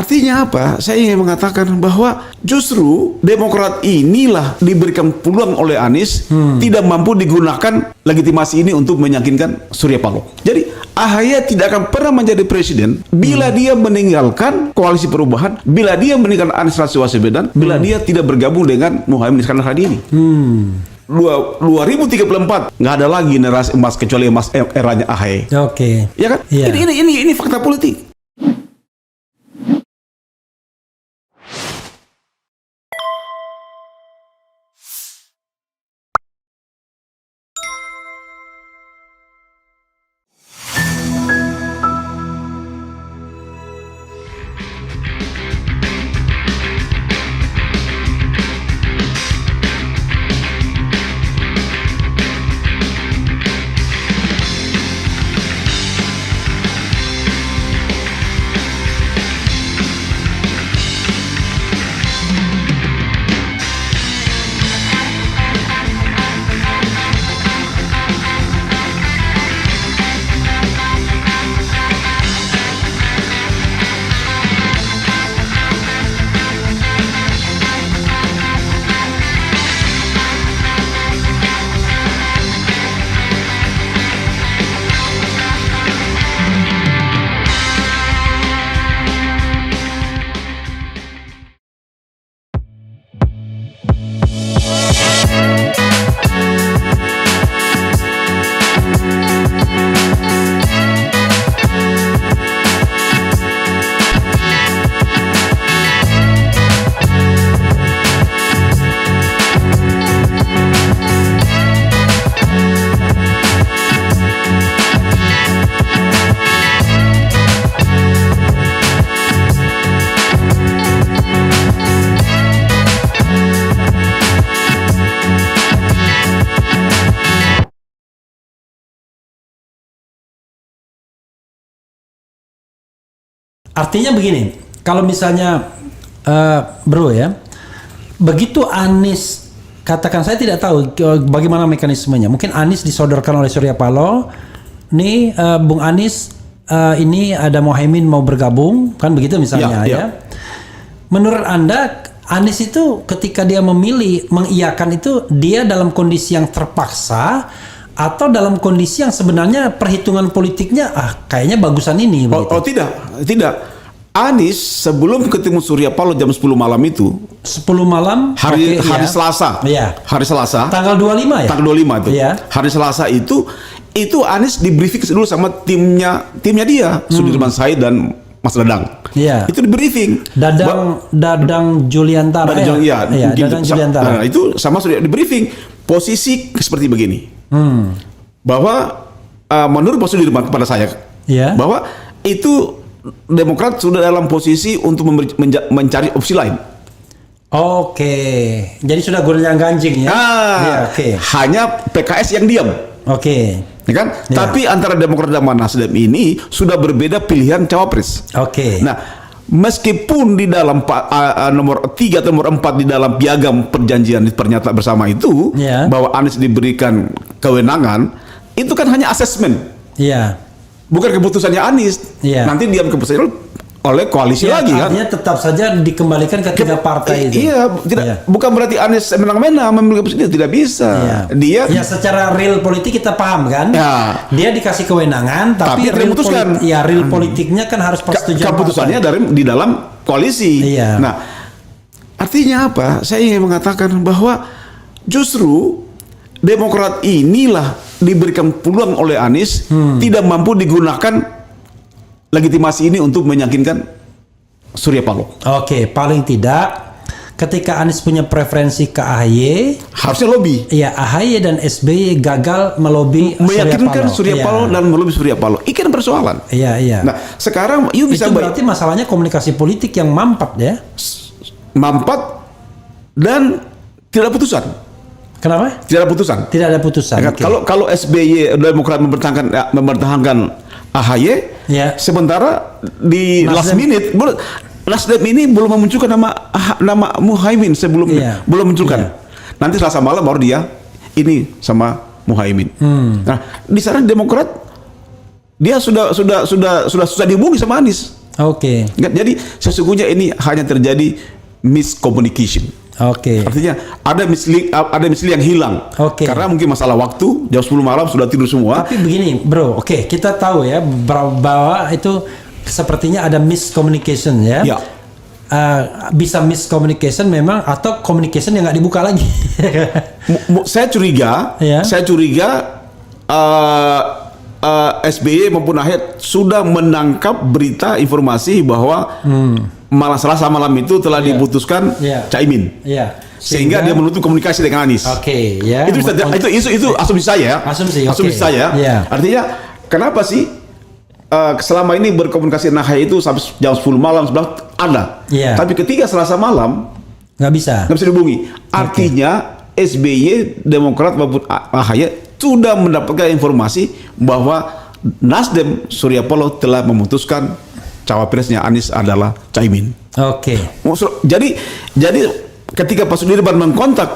Artinya apa? Saya ingin mengatakan bahwa justru Demokrat inilah diberikan peluang oleh Anies tidak mampu digunakan legitimasi ini untuk meyakinkan Surya Paloh. Jadi AHY tidak akan pernah menjadi presiden bila dia meninggalkan koalisi perubahan, bila dia meninggalkan Anies Rashid Baswedan, bila dia tidak bergabung dengan Muhaimin Iskandar hari ini. 2034 nggak ada lagi generasi emas kecuali emas eranya AHY. Oke. Ya kan? Iya. Ini fakta politik. Artinya begini, kalau misalnya bro ya, begitu Anies, katakan saya tidak tahu bagaimana mekanismenya. Mungkin Anies disodorkan oleh Surya Paloh, nih Bung Anies ini ada Muhaimin mau bergabung, kan begitu misalnya ya. Menurut Anda Anies itu ketika dia memilih mengiyakan itu dia dalam kondisi yang terpaksa atau dalam kondisi yang sebenarnya perhitungan politiknya kayaknya bagusan ini begitu? Tidak. Anies sebelum ketemu Surya Paloh jam 10 malam itu 10 malam hari Selasa. Iya. Hari Selasa. Tanggal 25 ya? Tanggal 25 itu. Iya. Hari Selasa itu Anies di briefing dulu sama timnya dia, Sudirman Said dan Mas Dadang. Iya. Itu di briefing. Dadang Juliantara. Dadang Juliantara. Nah, itu sama Surya di briefing posisi seperti begini. Bahwa menurut Pak Sudirman kepada saya, bahwa itu Demokrat sudah dalam posisi untuk mencari opsi lain. Oke, jadi sudah goyang ganjing ya? Hanya PKS yang diam. Oke. Ya kan? Tapi antara Demokrat dan Nasdem ini sudah berbeda pilihan cawapres. Oke. Nah, meskipun di dalam nomor 3 atau nomor 4 di dalam piagam perjanjian pernyataan bersama itu bahwa Anies diberikan kewenangan, itu kan hanya asesmen. Iya. Bukan keputusannya Anies. Nanti diam keputusan oleh koalisi lagi kan. Artinya tetap saja dikembalikan ke tiga partai itu. Bukan berarti Anies menang-menang memilih keputusan, tidak bisa. Dia secara real politik kita paham kan. Dia dikasih kewenangan tapi real memutuskan. Real politiknya kan harus persetujuan keputusannya di dalam koalisi. Nah, artinya apa? Saya ingin mengatakan bahwa justru Demokrat inilah diberikan peluang oleh Anies tidak mampu digunakan legitimasi ini untuk meyakinkan Surya Paloh. Oke, paling tidak ketika Anies punya preferensi ke AHY, harusnya lobby. Iya, AHY dan SBY gagal melobi meyakinkan Surya Paloh dan melobi Surya Paloh. Ini kan persoalan. Iya. Nah, sekarang bisa berarti masalahnya komunikasi politik yang mampat ya. Mampat dan tidak ada putusan. Kenapa? Tidak ada putusan. Tidak ada putusan. Ya, kalau SBY Demokrat mempertahankan AHY, sementara di last minute Nasdem ini belum memunculkan nama Muhaimin sebelumnya, belum munculkan. Nanti Selasa malam baru dia ini sama Muhaimin. Nah, di sana Demokrat dia sudah susah dihubungi sama Anies. Oke. Jadi sesungguhnya ini hanya terjadi miscommunication. Oke. Artinya ada mislead yang hilang. Oke. Karena mungkin masalah waktu, jam 10 malam sudah tidur semua. Tapi begini, bro. Oke, kita tahu ya bahwa itu sepertinya ada miscommunication ya. Ya. Bisa miscommunication memang atau communication yang nggak dibuka lagi. Saya curiga, Ya. SBY maupun AHY sudah menangkap berita informasi bahwa malam Selasa malam itu telah diputuskan Ya. Caimin. Iya. Sehingga dia menutup komunikasi dengan Anies. Oke, ya. Itu asumsi saya. Asumsi, Asumsi oke. saya. Ya. Artinya kenapa sih selama ini berkomunikasi dengan AHY itu sampai jam 10 malam 11 ada. Ya. Tapi ketika Selasa malam Nggak bisa. nggak bisa dihubungi. Artinya SBY, Demokrat maupun AHY sudah mendapatkan informasi bahwa Nasdem Surya Paloh telah memutuskan cawapresnya Anies adalah Caimin. Oke. Jadi ketika Pak Sudirman mengkontak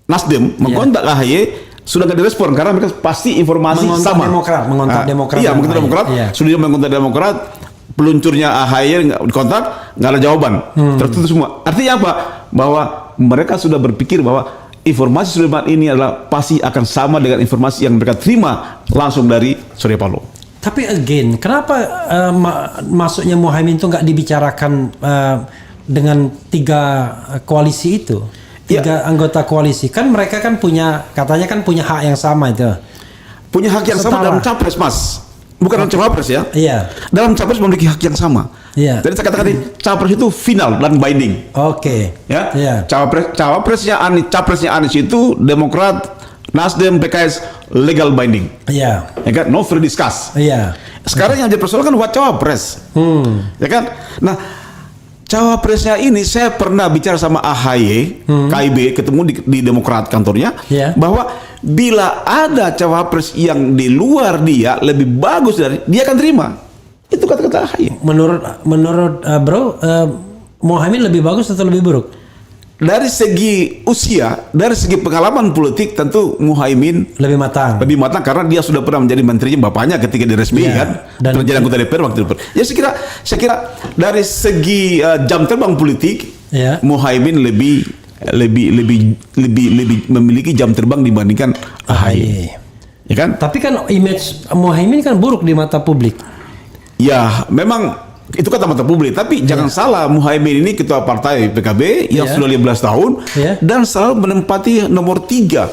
Nasdem, mengkontak AHY, sudah nggak direspon karena mereka pasti informasi Mengontak sama. mengontak Demokrat. Iya, mengontak AHY. Demokrat. Iya. Sudirman mengontak Demokrat, peluncurnya AHY nggak dikontak, nggak ada jawaban, tertutup semua. Artinya apa? Bahwa mereka sudah berpikir bahwa informasi Sudirman ini adalah pasti akan sama dengan informasi yang mereka terima langsung dari Surya Paloh. Tapi again, kenapa masuknya Muhaimin itu nggak dibicarakan dengan 3 koalisi itu? 3 anggota koalisi. Kan mereka kan katanya punya hak yang sama itu. Punya hak yang sama Setara. dalam capres, Mas. Bukan dalam cawapres ya. Iya. Dalam capres memiliki hak yang sama. Iya. Jadi saya katakan tadi, capres itu final dan binding. Oke. Ya. Iya. Capresnya Anies itu Demokrat, Nasdem, PKS legal binding. Iya. Ya kan? No free discuss. Iya. Sekarang yang dipersoalkan buat cawapres. Ya kan? Nah, cawapresnya ini saya pernah bicara sama AHY, KIB, ketemu di Demokrat kantornya, Yeah. bahwa bila ada cawapres yang di luar dia lebih bagus dari dia akan terima. Itu kata-kata AHY. Menurut bro, Muhaimin lebih bagus atau lebih buruk? Dari segi usia, dari segi pengalaman politik, tentu Muhaimin Lebih matang. lebih matang karena dia sudah pernah menjadi menterinya bapaknya ketika diresmi Iya. kan, Dan pernah jadi anggota DPR waktu itu. Ya saya kira dari segi jam terbang politik, Iya. Muhaimin lebih memiliki jam terbang dibandingkan AHY. Ya kan? Tapi kan image Muhaimin kan buruk di mata publik. Ya, memang itu kata mata publik, tapi jangan salah, Muhaimin ini ketua partai PKB yang Iya. sudah 15 tahun Iya. dan selalu menempati nomor 3.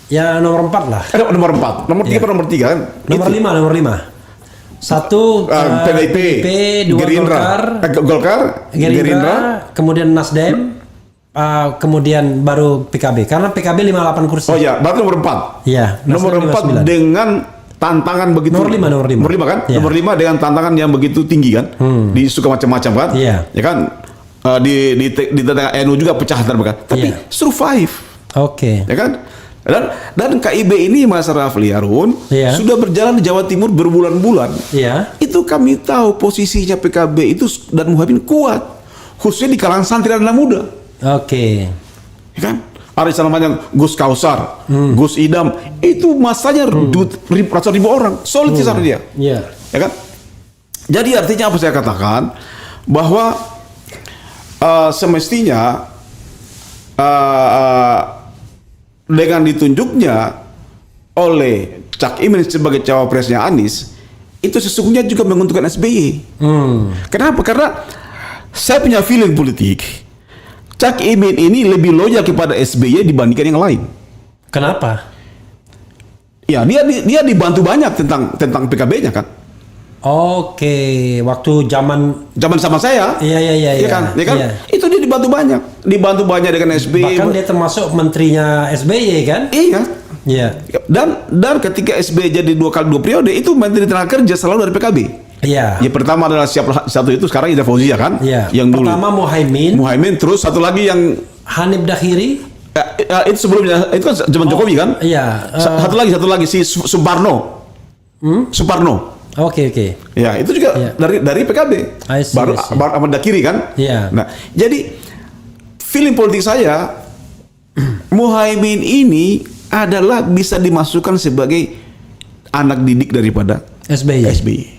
Ya nomor 4 lah. Nomor 4. Nomor 3 Iya. atau nomor 3 kan? Nomor Itu. 5, nomor 5. 1 PDIP, 2 Gerindra, Golkar, Gerindra, kemudian Nasdem, kemudian baru PKB. Karena PKB 58 kursi. Oh ya, berarti nomor 4. Iya, Nomor Nasdem 4 59. dengan tantangan begitu. Nomor 5, nomor 5. Nomor 5 kan? Iya. Nomor 5 dengan tantangan yang begitu tinggi kan? Disuka macam-macam kan? Iya. Ya kan? Di tengah NU juga pecah antar mereka. Tapi Iya. survive. Oke. Ya kan? Dan KIB ini Mas Rafli Harun Iya. sudah berjalan di Jawa Timur berbulan-bulan. Iya. Itu kami tahu posisinya PKB itu dan Muhaimin kuat. Khususnya di kalangan santri dan anak muda. Oke. Ya kan? Ada namanya Gus Kausar, Gus Idam, itu masanya ratusan ribu orang, solid sana dia, Iya. ya kan? Jadi artinya apa saya katakan bahwa semestinya dengan ditunjuknya oleh Cak Imin sebagai cawapresnya Anies, itu sesungguhnya juga menguntungkan SBY. Kenapa? Karena saya punya feeling politik. Cak Imin ini lebih loyal kepada SBY dibandingkan yang lain. Kenapa? Ya, dia dibantu banyak tentang PKB-nya kan. Oke, waktu zaman Sama saya. Iya kan? iya. Itu dia dibantu banyak dengan SBY. Bahkan dia termasuk menterinya SBY kan? Iya. Iya. Dan ketika SBY jadi 2 periode, itu Menteri Tenaga Kerja selalu dari PKB. Iya. Yang pertama adalah satu itu sekarang Ida Fauzia kan? Iya. Yang dulu. Pertama Muhaimin, Terus satu lagi yang Hanif Dakhiri. itu sebelumnya itu kan zaman Jokowi kan? Iya. Satu lagi si Suparno. Suparno. Oke. Ya, itu juga Iya. dari PKB. I see, Baru I see. Ahmad Dakiri kan? Iya. Nah, jadi feeling politik saya Muhaimin ini adalah bisa dimasukkan sebagai anak didik daripada SBY.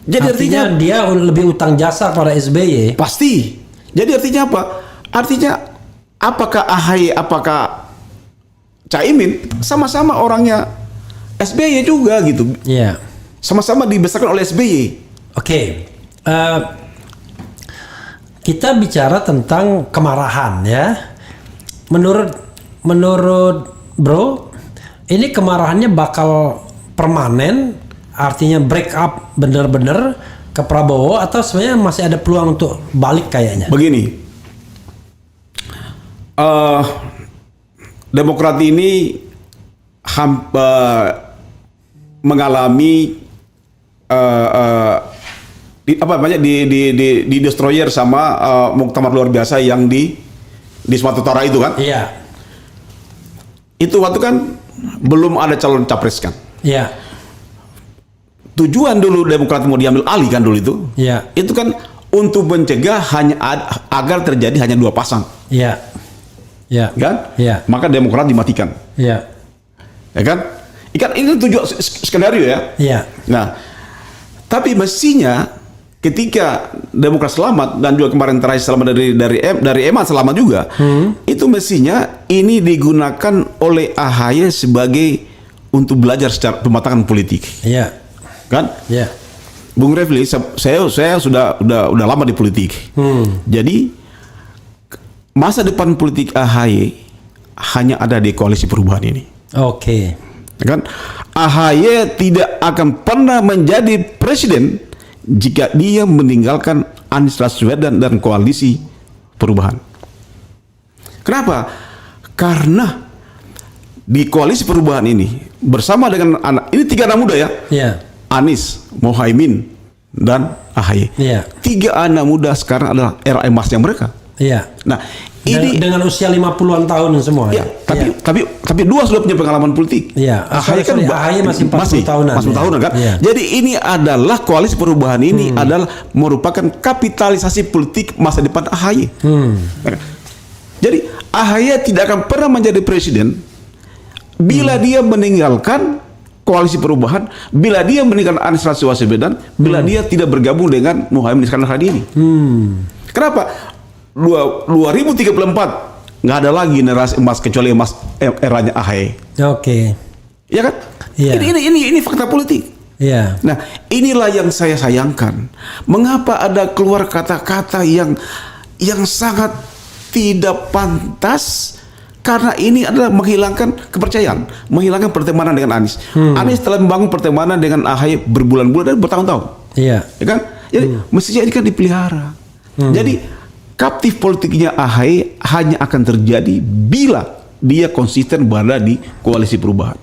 Jadi artinya dia lebih utang jasa pada SBY. pasti. Jadi artinya apa? Artinya apakah AHY, apakah Caimin sama-sama orangnya SBY juga gitu. Iya. Sama-sama dibesarkan oleh SBY. Oke. Kita bicara tentang kemarahan ya. Menurut Bro, ini kemarahannya bakal permanen, artinya break up bener-bener ke Prabowo, atau sebenarnya masih ada peluang untuk balik kayaknya? Begini, Demokrat ini mengalami di destroyer sama muktamar luar biasa yang di Sumatera Utara itu kan? Iya. Itu waktu kan belum ada calon capres kan? Iya. Tujuan dulu Demokrat mau diambil alih kan dulu itu? Iya. Itu kan untuk mencegah agar terjadi hanya 2 pasang. Iya. Iya. Kan? Iya. Maka Demokrat dimatikan. Iya. Ya kan? Ikan ini tujuan skenario ya. Iya. Nah, tapi mestinya ketika Demokrat selamat dan juga kemarin terakhir selamat dari Eman selamat juga, itu mestinya ini digunakan oleh AHY sebagai untuk belajar secara pematangan politik. Iya. Kan? Iya. Bung Refli, saya sudah lama di politik. Jadi masa depan politik AHY hanya ada di koalisi perubahan ini. Oke. Kan? AHY tidak akan pernah menjadi presiden jika dia meninggalkan Anies Baswedan dan koalisi perubahan. Kenapa? Karena di koalisi perubahan ini bersama dengan ini 3 anak muda ya. Iya. Anies, Muhaimin, dan AHY. Iya. 3 anak muda sekarang adalah era emasnya mereka. Iya. Nah, ini dengan usia 50-an tahun semua. ya, Iya. tapi 2 sudah punya pengalaman politik. Iya. AHY masih 40 tahunan. 40 tahunan kan. Iya. Jadi ini adalah koalisi perubahan ini adalah merupakan kapitalisasi politik masa depan AHY. Jadi AHY tidak akan pernah menjadi presiden bila dia meninggalkan koalisi perubahan, bila dia meninggalkan Anies Baswedan, bila dia tidak bergabung dengan Muhaimin Iskandar hari ini. Kenapa? 2034 nggak ada lagi generasi emas kecuali emas eranya AHY. Oke. Ya kan? Iya. Ini fakta politik. Iya. Nah, inilah yang saya sayangkan. Mengapa ada keluar kata-kata yang sangat tidak pantas? Karena ini adalah menghilangkan kepercayaan, menghilangkan pertemanan dengan Anies. Anies telah membangun pertemanan dengan AHY berbulan-bulan dan bertahun-tahun. Iya. Ya kan? Jadi mestinya ini kan dipelihara. Jadi kaptif politiknya AHY hanya akan terjadi bila dia konsisten berada di koalisi perubahan.